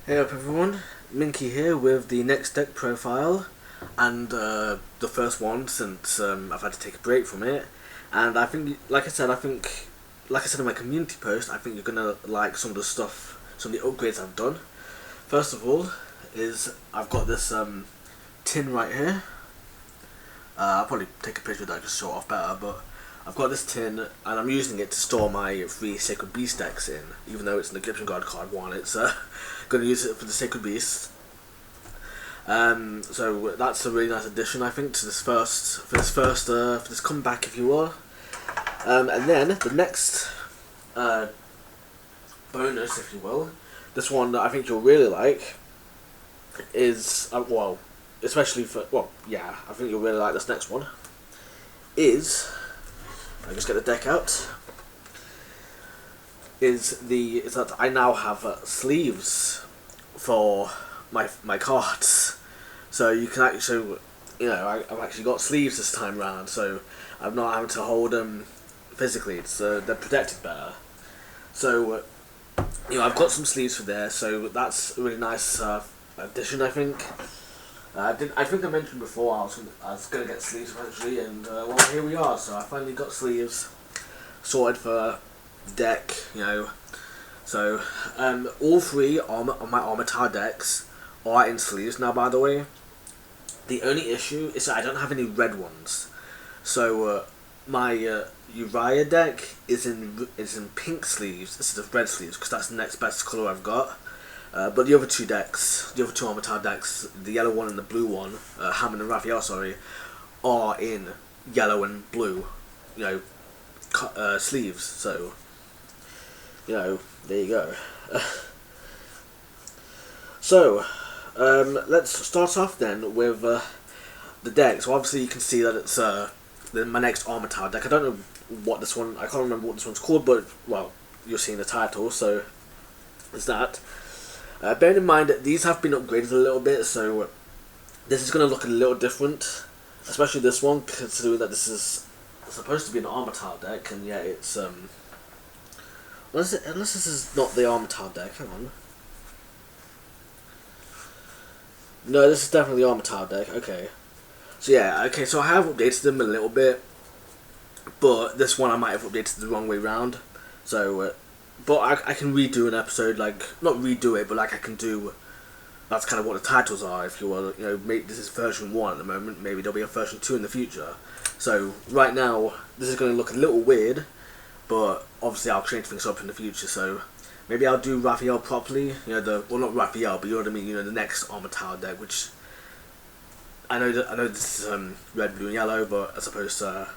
Hey up everyone, Minky here with the next deck profile and the first one since I've had to take a break from it, and I think like I said in my community post, I think you're gonna like some of the stuff, some of the upgrades I've done. First of all is I've got this tin right here. I'll probably take a picture of that just show it off better, but I've got this tin and I'm using it to store my 3 Sacred Beast decks in. Even though it's an Egyptian God card one, it's going to use it for the Sacred Beast. So that's a really nice addition, I think, to for this comeback, if you will. And then the next bonus, if you will, this one that I think you'll really like is especially for I think you'll really like this next one. I just get the deck out. Is that I now have sleeves for my cards, so you can actually, I've actually got sleeves this time round, so I'm not having to hold them physically. It's they're protected better. So I've got some sleeves for there, so that's a really nice addition, I think. I think I mentioned before I was gonna get sleeves eventually, and well, here we are. So I finally got sleeves sorted for the deck, So all three of my Armityle decks are in sleeves now. By the way, the only issue is that I don't have any red ones. So my Uriah deck is in pink sleeves instead of red sleeves because that's the next best color I've got. But the other two Armityle decks, the yellow one and the blue one, Hamon and Raphael, sorry, are in yellow and blue, sleeves. So, there you go. So, let's start off then with the deck. So obviously you can see that it's my next Armityle deck. I don't know what this one, I can't remember what this one's called, but well, you're seeing the title, so it's that. Bearing in mind that these have been upgraded a little bit, so this is going to look a little different, especially this one, considering that this is supposed to be an Armityle deck, and yet it's unless this is not the Armityle deck. Hang on. No, this is definitely the Armityle deck. Okay. So yeah, okay. So I have updated them a little bit, but this one I might have updated the wrong way round. So. But I can redo an episode, like, not redo it, but like I can do, that's kind of what the titles are, if you will. This is version 1 at the moment, maybe there'll be a version 2 in the future. So right now, this is going to look a little weird, but obviously I'll change things up in the future. So maybe I'll do Raphael properly, well, not Raphael, but you know what I mean, the next Armityle deck, which I know this is red, blue and yellow, but as opposed to,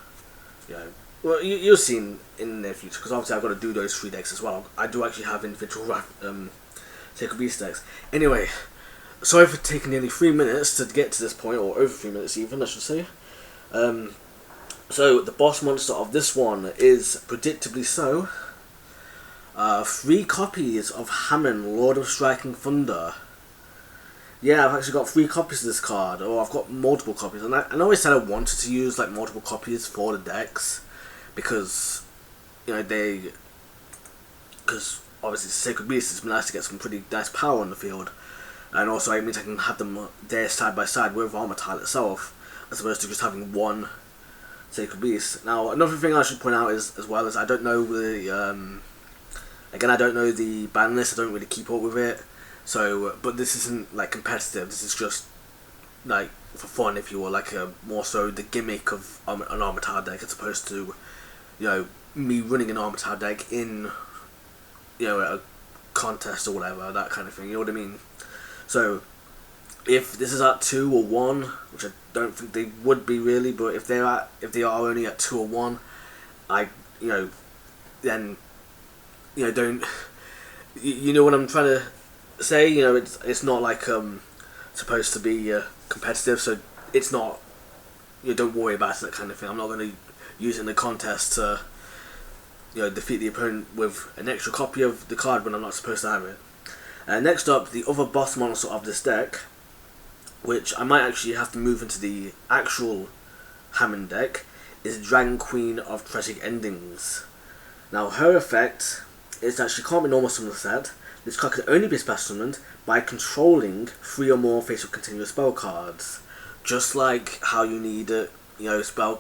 well, you'll see in the near future, because obviously I've got to do those 3 decks as well. I do actually have individual Sacred Beast decks. Anyway, sorry for taking nearly 3 minutes to get to this point, or over 3 minutes even, I should say. So the boss monster of this one is, predictably so, 3 copies of Hamon, Lord of Striking Thunder. Yeah, I've actually got 3 copies of this card, or I've got multiple copies, and I always said I wanted to use like multiple copies for the decks. Because, because obviously Sacred Beast, it's nice to get some pretty nice power on the field. And also it means I can have them there side by side with Armityle itself, as opposed to just having one Sacred Beast. Now, another thing I should point out is, as well, is I don't know the, again, I don't know the ban list, I don't really keep up with it. So, but this isn't, like, competitive, this is just, like, for fun, if you will, like, more so the gimmick of an Armityle deck, as opposed to, me running an Armityle deck in, a contest or whatever, that kind of thing, you know what I mean? So, if this is at 2 or 1, which I don't think they would be really, but if they are only at 2 or 1, then, don't, you know what I'm trying to say, it's not like, supposed to be competitive, so it's not, don't worry about it, that kind of thing. I'm not going to use it in the contest to defeat the opponent with an extra copy of the card when I'm not supposed to have it. Next up, the other boss monster of this deck, which I might actually have to move into the actual Hamon deck, is Dragon Queen of Tragic Endings. Now her effect is that she can't be normal summon the set. This card can only be special summoned by controlling 3 or more face-up continuous spell cards. Just like how you need, continuous spell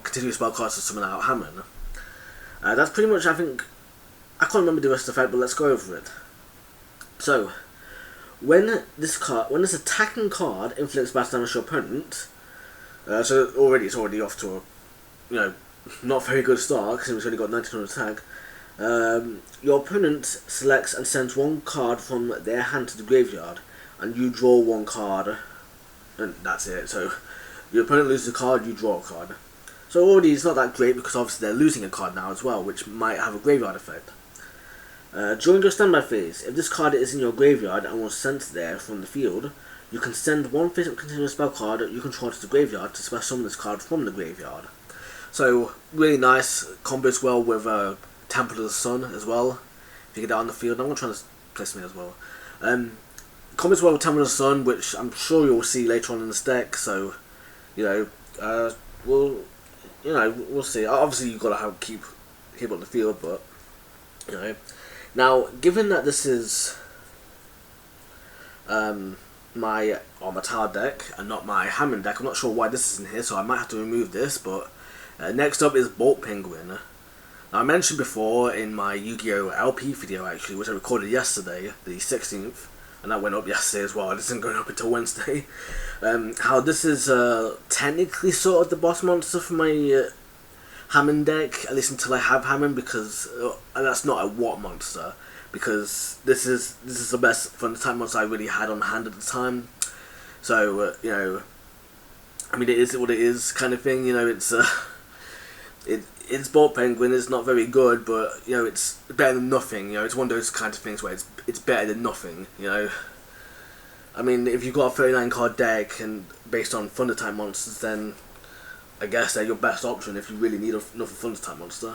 cards to summon out Hamon. That's pretty much, I think, I can't remember the rest of the effect, but let's go over it. So, when this attacking card inflicts battle damage to your opponent, so it's already off to a, not very good start because it's only got 19 on attack. Your opponent selects and sends 1 card from their hand to the graveyard, and you draw 1 card, and that's it. So your opponent loses a card, you draw a card. So already it's not that great because obviously they're losing a card now as well, which might have a graveyard effect. During your standby phase, if this card is in your graveyard and was sent there from the field, you can send 1 face-up continuous spell card you control to the graveyard to special summon this card from the graveyard. So really nice, combos well with Temple of the Sun as well. If you get that on the field, I'm going to try to place me as well. Combos well with Temple of the Sun, which I'm sure you'll see later on in this deck. So, we'll see. Obviously, you've got to keep on the field, but now given that this is my Armityle deck and not my Hamon deck, I'm not sure why this isn't here, so I might have to remove this. But next up is Bolt Penguin. Now, I mentioned before in my Yu-Gi-Oh! LP video, actually, which I recorded yesterday, the 16th, and that went up yesterday as well, it isn't going up until Wednesday, how this is technically sort of the boss monster for my Hamon deck, at least until I have Hamon, because, and that's not a what monster, because this is the best fun time monster I really had on hand at the time. So, I mean, it is what it is kind of thing, it's Bolt Penguin, it's not very good, but, it's better than nothing, it's one of those kind of things where it's better than nothing, I mean, if you've got a 39 card deck and based on Thunder type monsters, then I guess they're your best option if you really need another Thunder type monster.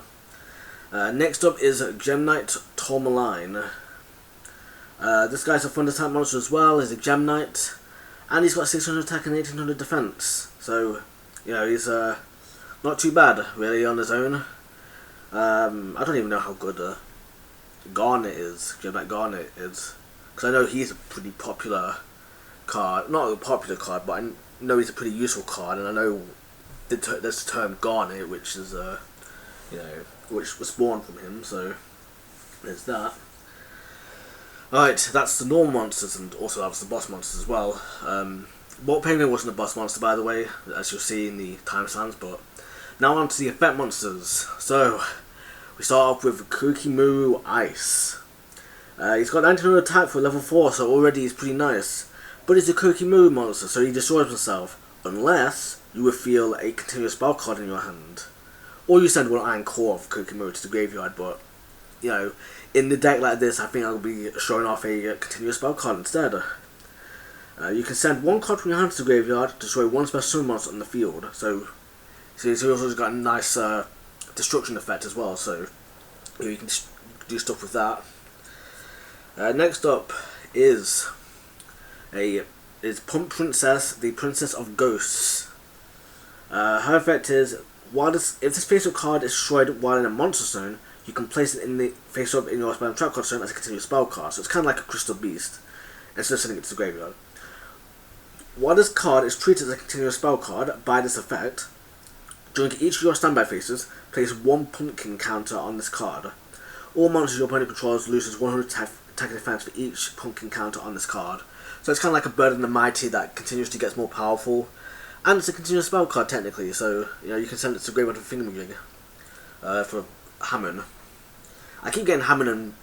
Next up is Gem Knight Tourmaline. This guy's a Thunder type monster as well, he's a Gem Knight, and he's got 600 attack and 1800 defense, so, he's not too bad, really, on his own. I don't even know how good Garnet is, Gem Knight Garnet is, because I know he's a pretty popular card, not a popular card, but I know he's a pretty useful card, and I know there's the term Garnet, which is, which was spawned from him, so there's that. Alright, that's the normal monsters, and also that's the boss monsters as well. Bolt Penguin wasn't a boss monster, by the way, as you'll see in the timestamps, but now on to the effect monsters. So, we start off with Kukimu Ice. He's got 1900 attack for level 4, so already he's pretty nice. But he's a Kukimu monster, so he destroys himself, unless you reveal a continuous spell card in your hand. Or you send 1 Iron Core of Kukimu to the graveyard, but, in the deck like this, I think I'll be showing off a continuous spell card instead. You can send 1 card from your hand to the graveyard to destroy 1 special summon monster on the field, so he's also got a nice destruction effect as well, so you can do stuff with that. Next up is Pump Princess, the Princess of Ghosts. Her effect is, if this face-up card is destroyed while in a monster zone, you can place it in the face-up in your spell trap card zone as a continuous spell card, so it's kind of like a Crystal Beast, instead of sending it to the graveyard. While this card is treated as a continuous spell card by this effect, during each of your standby phases, place 1 pumpkin counter on this card. All monsters your opponent controls loses 100 attack and defense for each pumpkin counter on this card. So it's kind of like a Bird and the Mighty that continuously gets more powerful. And it's a continuous spell card technically, so you can send it to Graveyard for Thingamajig for Hamon. I keep getting Hamon and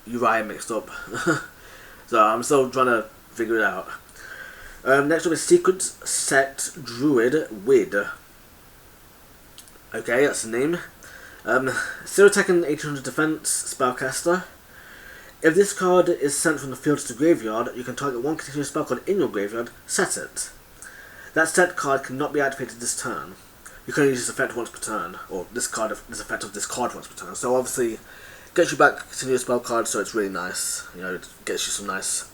Uriah mixed up, so I'm still trying to figure it out. Next up is Secret Sect Druid Wid. Okay, that's the name. 0 attack and 1800 defense spellcaster. If this card is sent from the field to the graveyard, you can target 1 continuous spell card in your graveyard, set it. That set card cannot be activated this turn. You can only use this effect once per turn, or this effect of this card once per turn. So obviously, gets you back continuous spell cards, so it's really nice. It gets you some nice.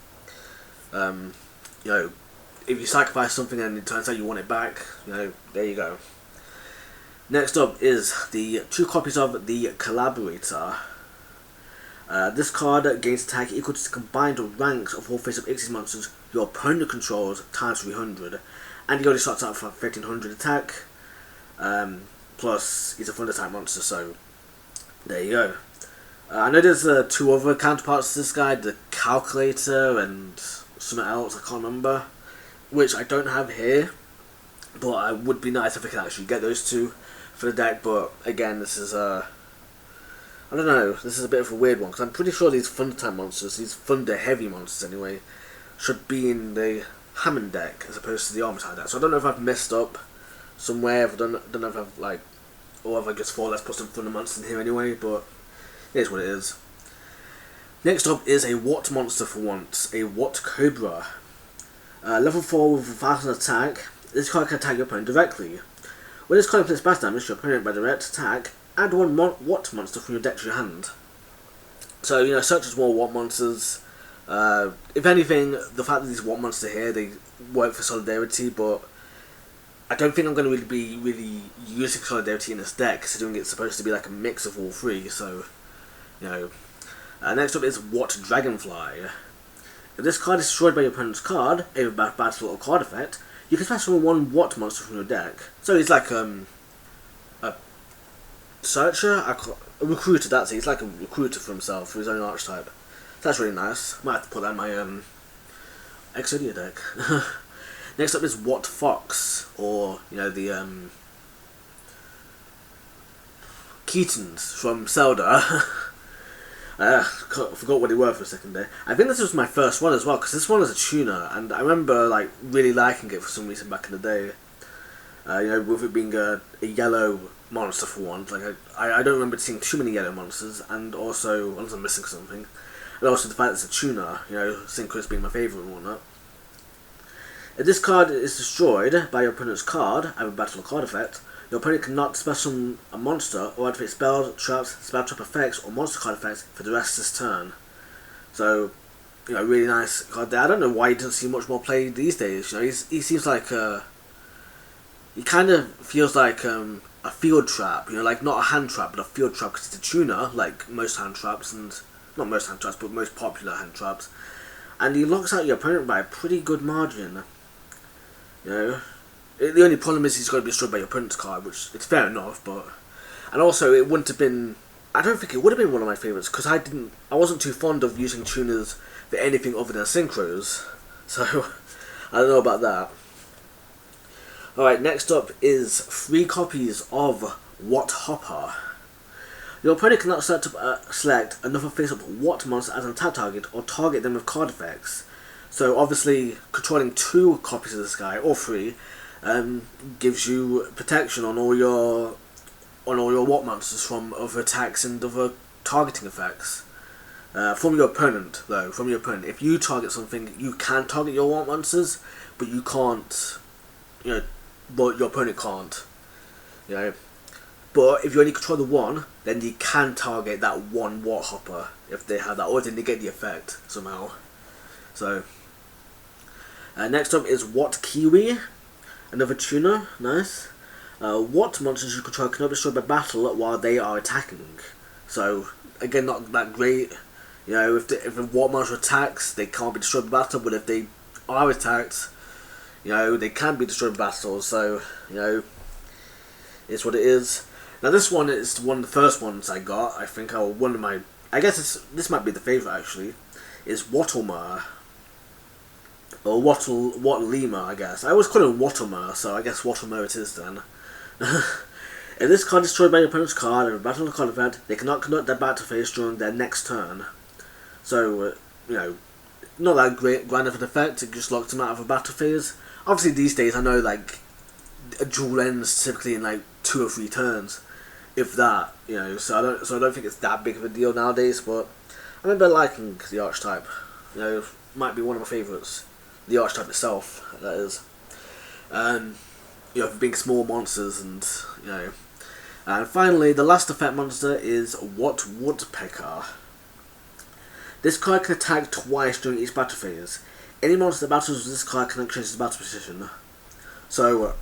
If you sacrifice something and it turns out you want it back, there you go. Next up is the 2 copies of the Collaborator. This card gains attack equal to the combined ranks of all face-up Xyz monsters your opponent controls times 300, and he already starts out for 1500 attack. Plus, he's a thunder type monster, so there you go. I know there's 2 other counterparts to this guy, the calculator and something else, I can't remember, which I don't have here, but it would be nice if I could actually get those 2 for the deck. But again, this is I don't know, this is a bit of a weird one, because I'm pretty sure these thunder type monsters, these thunder heavy monsters anyway, should be in the Hamon deck as opposed to the Armityle deck. So I don't know if I've messed up somewhere, I don't know if I've like, or if I just thought let's put some thunder monsters in here anyway, but it is what it is. Next up is a What monster for once, a What Cobra. Level 4 with 1000 attack, this card can attack your opponent directly. When this card inflicts bash damage to your opponent by direct attack, add 1 What monster from your deck to your hand. So, you know, such as more What monsters. If anything, the fact that these What monsters here, they work for solidarity, but I don't think I'm going to be using solidarity in this deck, considering it's supposed to be like a mix of all 3, so, you know. Next up is What Dragonfly. If this card is destroyed by your opponent's card, either by battle or card effect, you can special summon 1 What monster from your deck. So he's like a searcher, a recruiter, that's it. He's like a recruiter for himself, for his own archetype. So that's really nice. Might have to put that in my Exodia deck. Next up is What Fox, or, you know, the Keatons from Zelda. Forgot what they were for a second there. I think this was my first one as well, because this one is a tuner, and I remember like really liking it for some reason back in the day. You know, with it being a yellow monster for once. Like I don't remember seeing too many yellow monsters, and also unless I'm missing something, and also the fact that it's a tuner. You know, Synchros being my favourite and whatnot. If this card is destroyed by your opponent's card, either battle or card effect, your opponent cannot special a monster or activate spells, traps, spell trap effects, or monster card effects for the rest of this turn. So, you know, really nice card there. I don't know why he doesn't see much more play these days. You know, he seems like he kind of feels like a field trap. You know, like not a hand trap, but a field trap, because it's a tuner, like most hand traps, and not most hand traps, but most popular hand traps. And he locks out your opponent by a pretty good margin. You know, the only problem is he's got to be destroyed by your opponent's card, which it's fair enough, but... And also, it wouldn't have been... I don't think it would have been one of my favourites, because I wasn't too fond of using tuners for anything other than synchros. So, I don't know about that. Alright, next up is 3 copies of What Hopper. Your opponent cannot select another face-up What monster as an attack target, or target them with card effects. So obviously, controlling 2 copies of this guy, or 3, gives you protection on all your What monsters from other attacks and other targeting effects. From your opponent, though, from your opponent. If you target something, you can target your What monsters, but you can't, you know, but your opponent can't. You know. But if you only control the 1, then you can target that 1 What Hopper if they have that, or then they get the effect somehow. So, next up is What Kiwi, another tuner, nice. What monsters you control cannot be destroyed by battle while they are attacking. So, again, not that great. You know, if a What monster attacks, they can't be destroyed by battle, but if they are attacked, you know, they can be destroyed by battle. So, you know, it's what it is. Now this one is one of the first ones I got. I think one of my... I guess this might be the favourite actually. Is Wattlemer. Or Wattlema, I guess. I always call him Wattlemer, so I guess Wattlemer it is then. If this card is destroyed by your opponent's card and a battle or card event, they cannot conduct their battle phase during their next turn. So, you know, not that grand of an effect, it just locks them out of a battle phase. Obviously these days I know like a duel ends typically in like 2 or 3 turns. If that, you know, so I don't think it's that big of a deal nowadays, but I remember liking the archetype. You know, might be one of my favourites. The archetype itself, that is. You know, for being small monsters and, you know. And finally, the last effect monster is What Woodpecker. This card can attack twice during each battle phase. Any monster that battles with this card can change its battle position. So,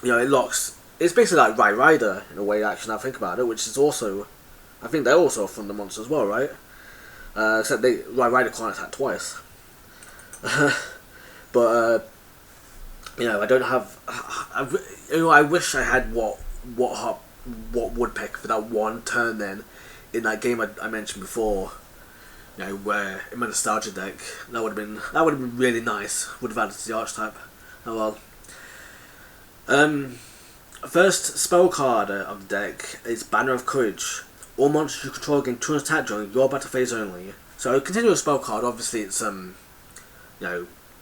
you know, it locks... It's basically like Rider in a way, actually, now I think about it, which is also I think they're also a Thunder monster as well, right? Except Rider can't attack twice. But I don't have. I wish I had what Woodpecker for that one turn. Then in that game I mentioned before, where in my nostalgia deck, that would have been really nice. Would have added to the archetype. Oh well. First spell card of the deck is Banner of Courage. All monsters you control gain 2 attack during your battle phase only. So continuous spell card. Obviously, it's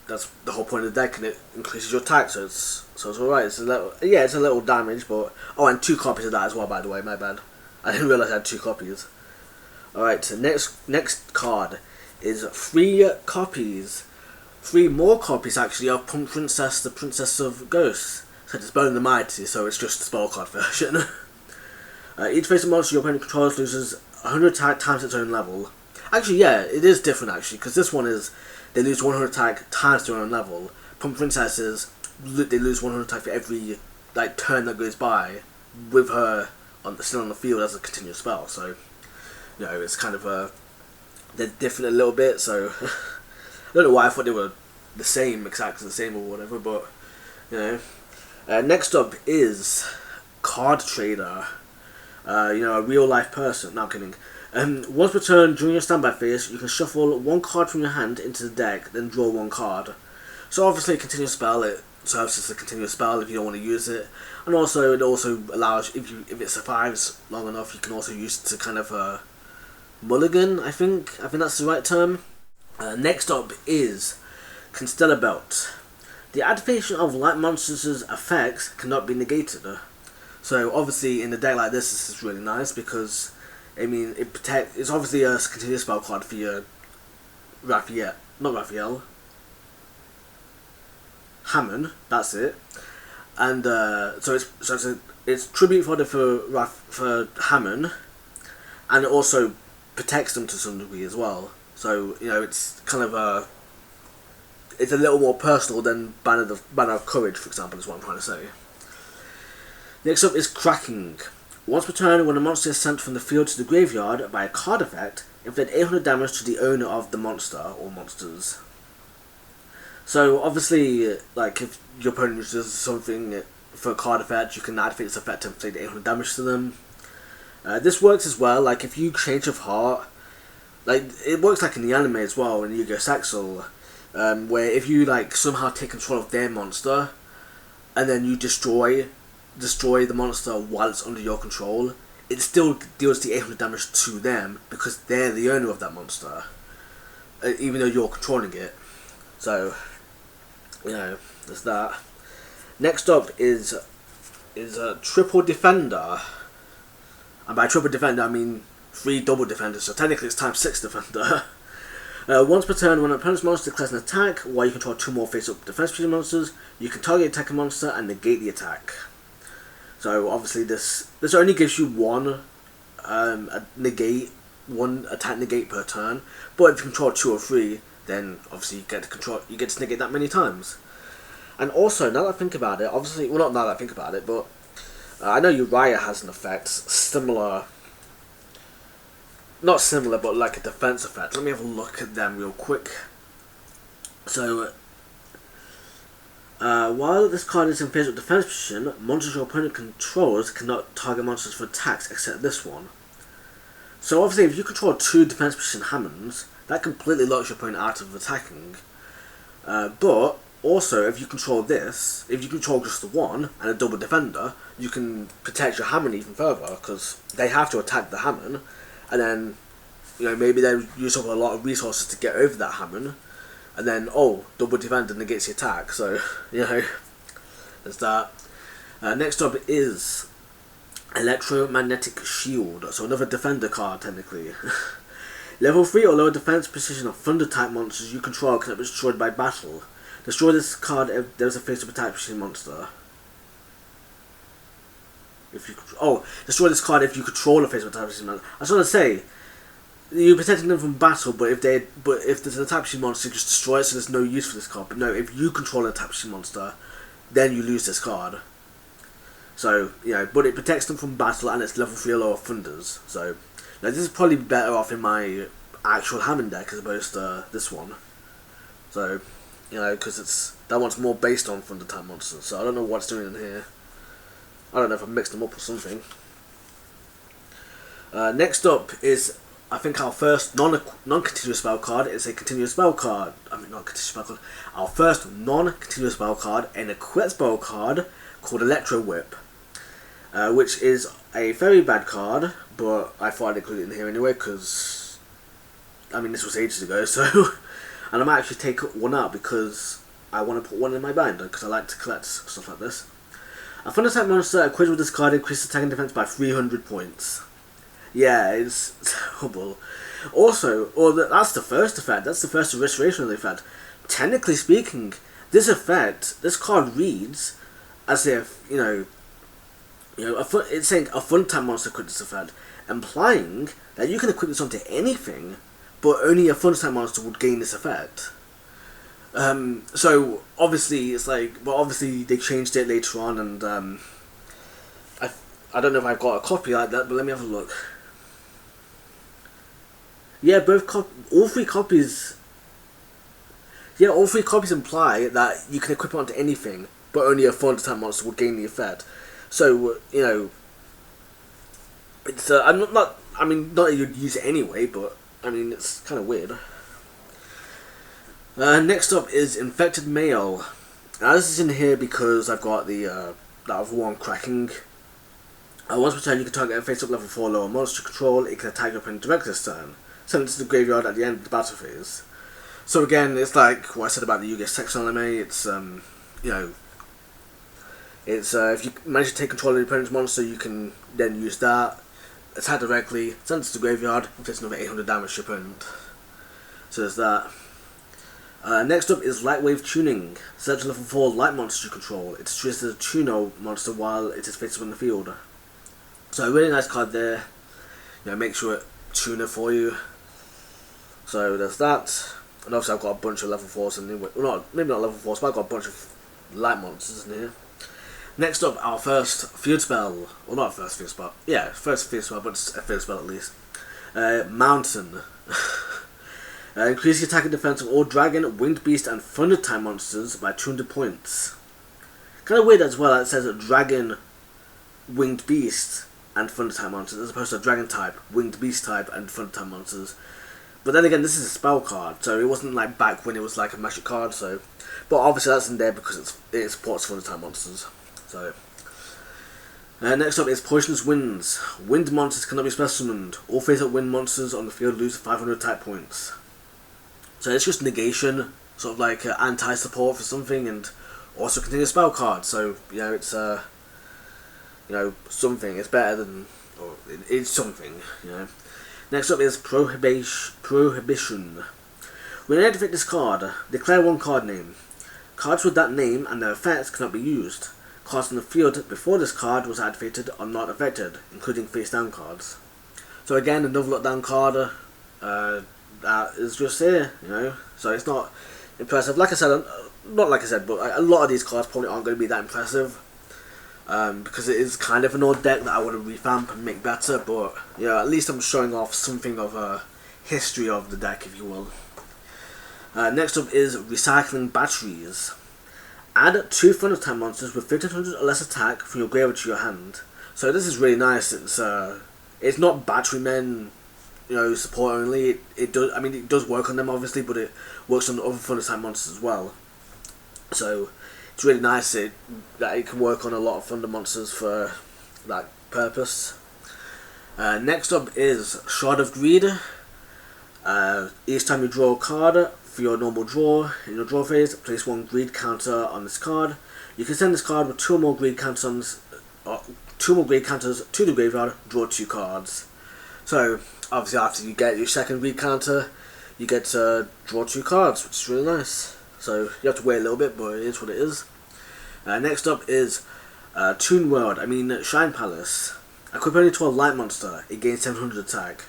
that's the whole point of the deck, and it increases your attack. So it's alright. It's a little damage, but and 2 copies of that as well. By the way, my bad. I didn't realize I had 2 copies. Alright, so next card is 3 copies. 3 more copies actually of Pump Princess, the Princess of Ghosts. So it's Bone the Mighty, so it's just the spell card version. Each face of monster your opponent controls loses 100 attack times its own level. Actually, yeah, it is different actually, because this one is they lose 100 attack times their own level. Pump Princesses, they lose 100 attack for every turn that goes by, with her still on the field as a continuous spell. So it's kind of they're different a little bit. So I don't know why I thought they were the same, exactly the same or whatever. But next up is Card Trader. A real life person. No, I'm kidding. Once per turn during your standby phase, you can shuffle 1 card from your hand into the deck, then draw 1 card. So obviously, a continuous spell, it serves as a continuous spell if you don't want to use it, and also it also allows if it survives long enough, you can also use it to kind of mulligan. I think that's the right term. Next up is Constellar Belt. The activation of light monsters' effects cannot be negated. So obviously in a deck like this is really nice because it's obviously a continuous spell card for your Hamon, that's it. And so it's tribute fodder for Hamon, and it also protects them to some degree as well. So it's kind of it's a little more personal than Banner of Courage, for example, is what I'm trying to say. Next up is Cracking. Once per turn, when a monster is sent from the field to the graveyard by a card effect, inflict 800 damage to the owner of the monster or monsters. So obviously, if your opponent uses something for a card effect, you can activate this effect to inflict 800 damage to them. This works as well, if you change of heart, it works like in the anime as well in Yu-Gi-Oh! Saxel, where if you somehow take control of their monster, and then you destroy the monster while it's under your control, it still deals the 800 damage to them because they're the owner of that monster, even though you're controlling it. So, there's that. Next up is a Triple Defender, and by Triple Defender I mean 3 double defenders. So technically it's times 6 defender. Once per turn, when an opponent's monster declares an attack, while you control 2 more face-up defense monsters, you can target attacking monster and negate the attack. So obviously this only gives you one attack negate per turn, but if you control 2 or 3, then obviously you get to negate that many times. And also, now that I think about it, obviously, well, not now that I think about it, but I know Uriah has an effect similar, not similar, but like a defense effect. Let me have a look at them real quick. So while this card is in phase of defense position, monsters your opponent controls cannot target monsters for attacks except this one. So obviously if you control 2 defense position Hamons, that completely locks your opponent out of attacking. But also if you control this, if you control just the 1 and a double defender, you can protect your Hamon even further because they have to attack the Hamon, and then maybe they use up a lot of resources to get over that Hamon. And then, double defender negates the attack, so, there's that. Next up is Electromagnetic Shield, so another defender card, technically. Level 3 or lower defense position of Thunder type monsters you control cannot be destroyed by battle. Destroy this card if there is a face-up attack position monster. Destroy this card if you control a face-up attack position monster. I was trying to say, you're protecting them from battle, but if there's an attack machine monster, you just destroy it, so there's no use for this card. But no, if you control an attack machine monster, then you lose this card. So, but it protects them from battle, and it's level 3 or lower thunders. So, Now, this is probably better off in my actual Hamon deck as opposed to this one. So, you know, because that one's more based on Thunder type monsters. So I don't know what's doing in here. I don't know if I mixed them up or something. Next up is, I think, our first non-continuous spell card. It's a continuous spell card. I mean, not continuous spell card. Our first non-continuous spell card, an equipped spell card called Electro Whip, which is a very bad card, but I thought I'd include it in here anyway because, I mean, this was ages ago, so. And I might actually take one out because I want to put one in my binder because I like to collect stuff like this. A Thunder type monster equipped with this card increases attack and defense by 300 points. Yeah, it's horrible. Also, that's the first effect. That's the first restoration of the effect. Technically speaking, this card reads as if it's saying a Thunder type monster equipped this effect, implying that you can equip this onto anything, but only a Thunder type monster would gain this effect. So obviously it's like, but obviously they changed it later on, and I don't know if I've got a copy like that, but let me have a look. Yeah, all three copies. Yeah, all three copies imply that you can equip it onto anything, but only a Thunder type monster would gain the effect. So it's I mean, not that you'd use it anyway, but I mean it's kind of weird. Next up is Infected Male. Now this is in here because I've got the that other one cracking. Once per turn you can target a face-up level 4 lower monster control. It can attack your opponent directly this turn. Send it to the graveyard at the end of the battle phase. So again, it's like what I said about the Yu-Gi-Oh! Section anime. It's it's if you manage to take control of the opponent's monster, you can then use that, attack directly, send it to the graveyard, and place another 800 damage to your opponent. So there's that. Next up is Light Wave Tuning. Select a level 4 light monster you control. It's treated as a tuner monster while it is faced in the field. So a really nice card there. Make sure it tuner for you. So there's that. And obviously I've got a bunch of level 4s in here. Well, maybe not level 4s, but I've got a bunch of light monsters in here. Next up, our first field spell. Well, not first field spell. Yeah, first field spell, but it's a field spell at least. Mountain. Increase the attack and defense of all dragon, winged beast, and thunder type monsters by 200 points. Kind of weird as well that it says a dragon, winged beast, and thunder type monsters, as opposed to a dragon type, winged beast type, and thunder type monsters. But then again, this is a spell card, so it wasn't like back when it was like a magic card. So, but obviously that's in there because it supports thunder type monsters. So, next up is Poisonous Winds. Wind monsters cannot be special summoned. All face-up wind monsters on the field lose 500 type points. So it's just negation, sort of like anti-support for something, and also continuous spell card. So it's something. It's better than, or it's something. Next up is Prohibition. When you activate this card, declare one card name. Cards with that name and their effects cannot be used. Cards in the field before this card was activated are not affected, including face-down cards. So again, another lockdown card. That is just here, so it's not impressive. Like I said, not like I said, but a lot of these cards probably aren't going to be that impressive, because it is kind of an old deck that I want to revamp and make better, but at least I'm showing off something of a history of the deck, if you will. Next up is Recycling Batteries. Add 2 Thunder type monsters with 1500 or less attack from your graveyard to your hand. So this is really nice. It's not Batterymen support only. It does. I mean, it does work on them obviously, but it works on other Thunder type monsters as well. So it's really nice that it can work on a lot of Thunder monsters for that purpose. Next up is Shard of Greed. Each time you draw a card for your normal draw in your draw phase, place 1 greed counter on this card. You can send this card with 2 more greed counters to the graveyard. Draw 2 cards. So obviously after you get your second greed counter, you get to draw 2 cards, which is really nice. So you have to wait a little bit, but it is what it is. Next up is Toon World. Shine Palace. Equip only to a light monster. It gains 700 attack.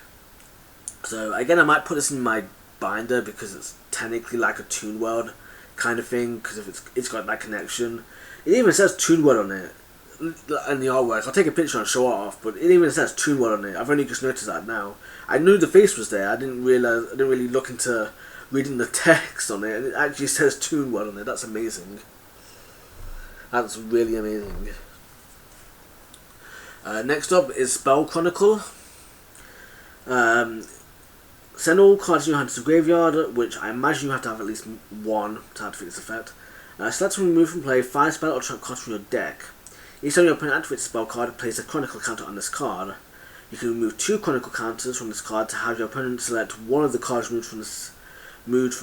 So again, I might put this in my binder because it's technically like a Toon World kind of thing, because if it's got that connection. It even says Toon World on it. and the artwork, I'll take a picture and show it off, but it even says Toon World on it. I've only just noticed that now. I knew the face was there, I didn't really look into reading the text on it, and it actually says Toon World on it. That's amazing. That's really amazing. Next up is Spell Chronicle. Send all cards in your hand to the graveyard, which I imagine you have to have at least one to activate this effect. Select and remove from play 5 spell or trap cards from your deck. Each time your opponent activates a spell card, place a Chronicle counter on this card. You can remove 2 Chronicle counters from this card to have your opponent select one of the cards moved from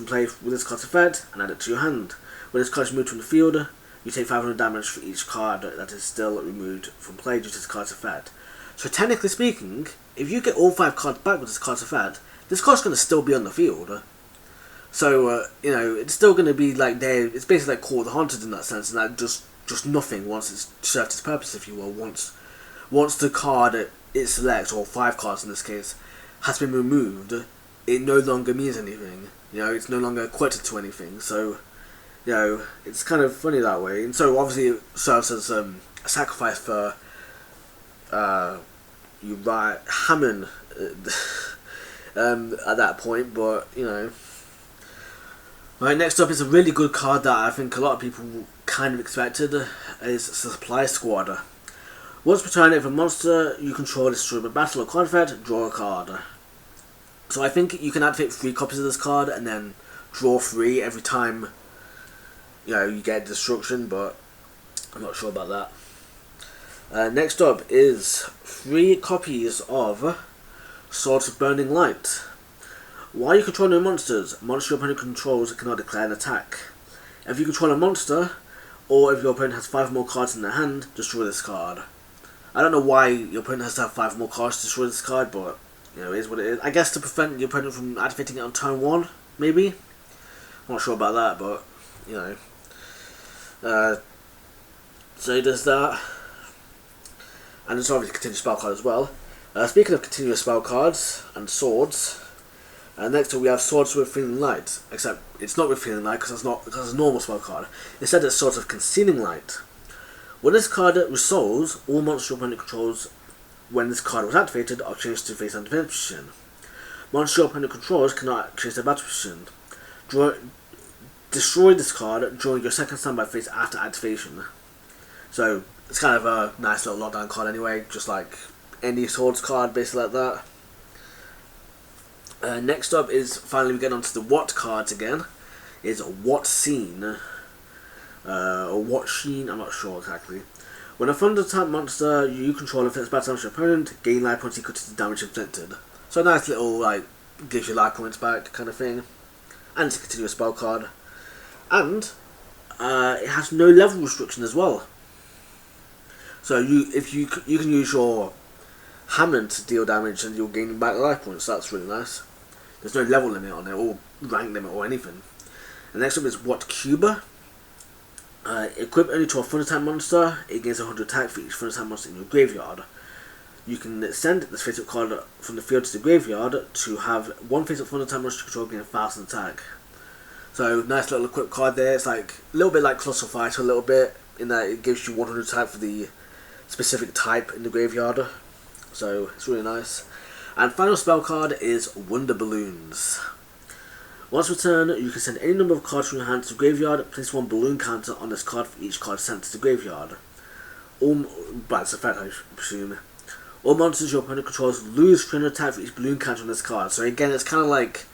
play with this card's effect and add it to your hand. When this card is moved from the field, you take 500 damage for each card that is still removed from play due to this card's effect. So technically speaking, if you get all 5 cards back with this card's effect, this card's going to still be on the field. So, it's still going to be like there. It's basically like Call of the Haunted in that sense, and that just nothing once it's served its purpose, if you will. Once the card it selects, or 5 cards in this case, has been removed, it no longer means anything. It's no longer equated to anything. So, it's kind of funny that way. And so obviously it serves as a sacrifice for Hamon at that point, but Right, next up is a really good card that I think a lot of people kind of expected, is Supply Squad. Once per turn, if a monster you control is destroyed by battle or card effect, draw a card. So I think you can activate 3 copies of this card and then draw 3 every time you get destruction, but I'm not sure about that. Next up is 3 copies of Swords of Burning Light. While you control no monsters, monster your opponent controls cannot declare an attack. If you control a monster, or if your opponent has 5 more cards in their hand, destroy this card. I don't know why your opponent has to have 5 more cards to destroy this card, but it is what it is. I guess to prevent your opponent from activating it on turn 1, maybe? I'm not sure about that, but so there's that. And it's obviously a continuous spell card as well. Speaking of continuous spell cards and swords, next up we have Swords with Feeling Light, except it's not with Feeling Light because it's a normal spell card. Instead it's Swords of Concealing Light. When this card resolves, all monsters your opponent controls when this card was activated are changed to face and defense position. Monsters your opponent controls cannot change their battle position. Destroy this card during your second standby phase after activation. So it's kind of a nice little lockdown card anyway, just like any swords card, basically like that. Next up is, finally we get onto the What cards again, is What Scene, or What Sheen, I'm not sure exactly. When a thunder type monster you control inflicts bad damage to your opponent, gain life points equal to the damage inflicted. So a nice little, gives you life points back kind of thing. And it's a continuous spell card. And it has no level restriction as well. So you can use your Hamon to deal damage and you'll gain back life points, so that's really nice. There's no level limit on it, or rank limit, or anything. And next up is What Cuba. Equip only to a Thunder type monster, it gains 100 attack for each Thunder type monster in your graveyard. You can send this face-up card from the field to the graveyard to have one face-up Thunder type monster control gain 1000 attack. So nice little equip card there. It's like a little bit like Colossal Fighter, a little bit, in that it gives you 100 attack for the specific type in the graveyard. So it's really nice. And final spell card is Wonder Balloons. Once per turn, you can send any number of cards from your hand to the graveyard, place 1 balloon counter on this card for each card sent to the graveyard. By its effect, I presume. All monsters your opponent controls lose 300 attack for each balloon counter on this card. So again, it's kind of like,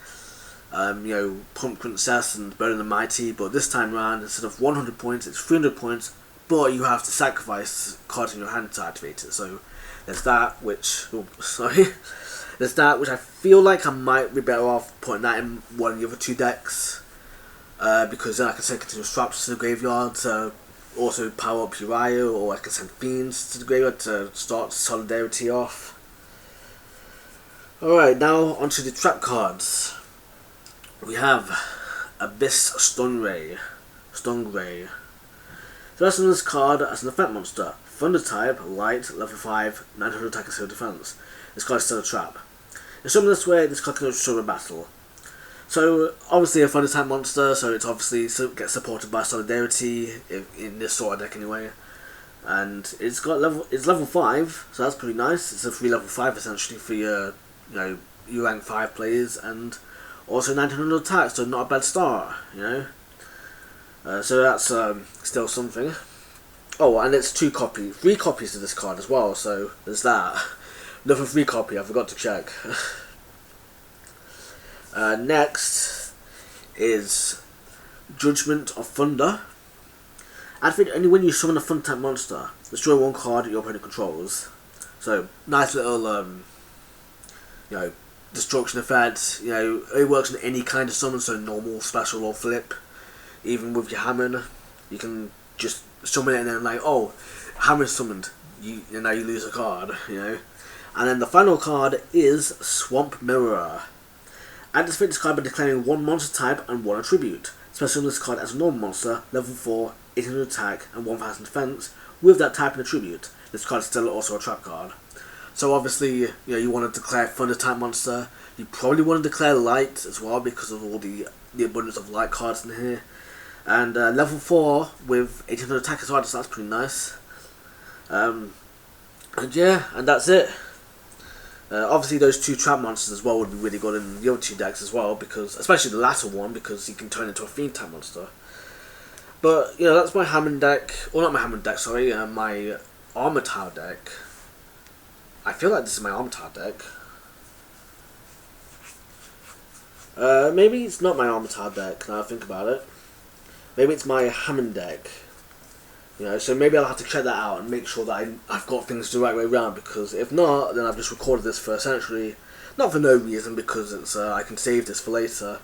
Pump Princess and Burn the Mighty, but this time around, instead of 100 points, it's 300 points, but you have to sacrifice cards in your hand to activate it. So there's that, there's that, which I feel like I might be better off putting that in one of the other 2 decks, because then I can send continuous traps to the graveyard to also power up Uriah, or I can send Fiends to the graveyard to start Solidarity off. Alright, now onto the trap cards. We have Abyss Stingray. So that's on this card as an effect monster. Thunder type, light, level 5, 900 attack and 0 defense. This card is still a trap. In some this way, this card can destroy a battle. So obviously a Thunder type monster, so it's obviously gets supported by Solidarity in this sort of deck anyway. and it's level 5, so that's pretty nice. It's a free level 5 essentially for your your rank 5 players, and also 1900 attack, so not a bad start, so that's still something. Oh, and it's 3 copies of this card as well, so there's that. Another free copy, I forgot to check. Next is Judgment of Thunder. Activate only when you summon a Thunder type monster. Destroy 1 card your opponent controls. So, nice little, destruction effect. It works on any kind of summon, so normal, special, or flip. Even with your Hamon, you can just summon it and then like, oh, Hamon summoned. Now you lose a card, And then the final card is Swamp Mirror. Activate this card by declaring 1 monster type and 1 attribute. Special this card as a normal monster, level 4, 800 attack and 1000 defense, with that type and attribute. This card is still also a trap card. So obviously, you want to declare Thunder type monster. You probably want to declare Light as well because of all the abundance of Light cards in here. And level 4 with 800 attack as well, so that's pretty nice. And yeah, and that's it. Obviously those 2 trap monsters as well would be really good in the other 2 decks as well, because especially the latter one, because you can turn into a Fiend type monster. But that's my Hamon deck, or not my Hamon deck, sorry, my Armityle deck. I feel like this is my Armityle deck. Maybe it's not my Armityle deck, now I think about it. Maybe it's my Hamon deck. So maybe I'll have to check that out and make sure that I've got things the right way around, because if not, then I've just recorded this for essentially, not for no reason, because it's I can save this for later.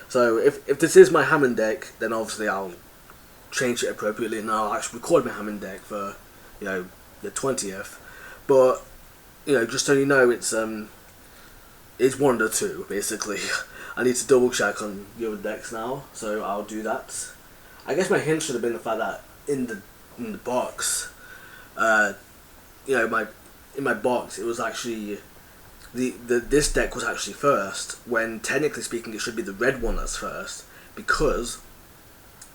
So if this is my Hamon deck, then obviously I'll change it appropriately and I'll actually record my Hamon deck for, the 20th. But, just so you know, it's 1 of the 2, basically. I need to double check on the other decks now, so I'll do that. I guess my hint should have been the fact that in the box, in my box, it was actually this deck was actually first, when technically speaking it should be the red one that's first, because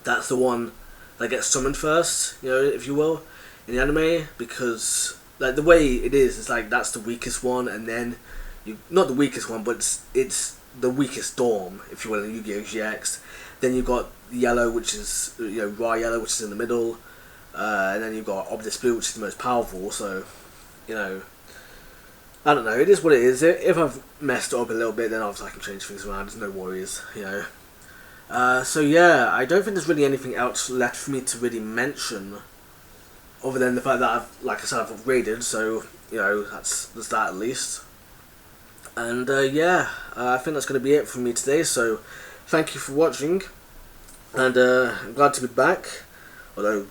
that's the one that gets summoned first, if you will, in the anime, because like the way it is like that's the weakest one, and then not the weakest one, but it's the weakest dorm, if you will, in Yu-Gi-Oh! GX. Then you've got yellow, which is raw yellow, which is in the middle. And then you've got Obelisk Blue, which is the most powerful, so, I don't know, it is what it is. If I've messed it up a little bit, then obviously I can change things around, there's no worries, So yeah, I don't think there's really anything else left for me to really mention, other than the fact that I've upgraded, so, there's that at least. And yeah, I think that's going to be it from me today, so thank you for watching, and I'm glad to be back, although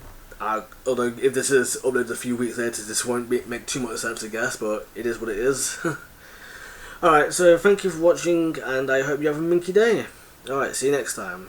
if this is uploaded a few weeks later, this won't make too much sense, I guess, but it is what it is. Alright, so thank you for watching, and I hope you have a minky day. Alright, see you next time.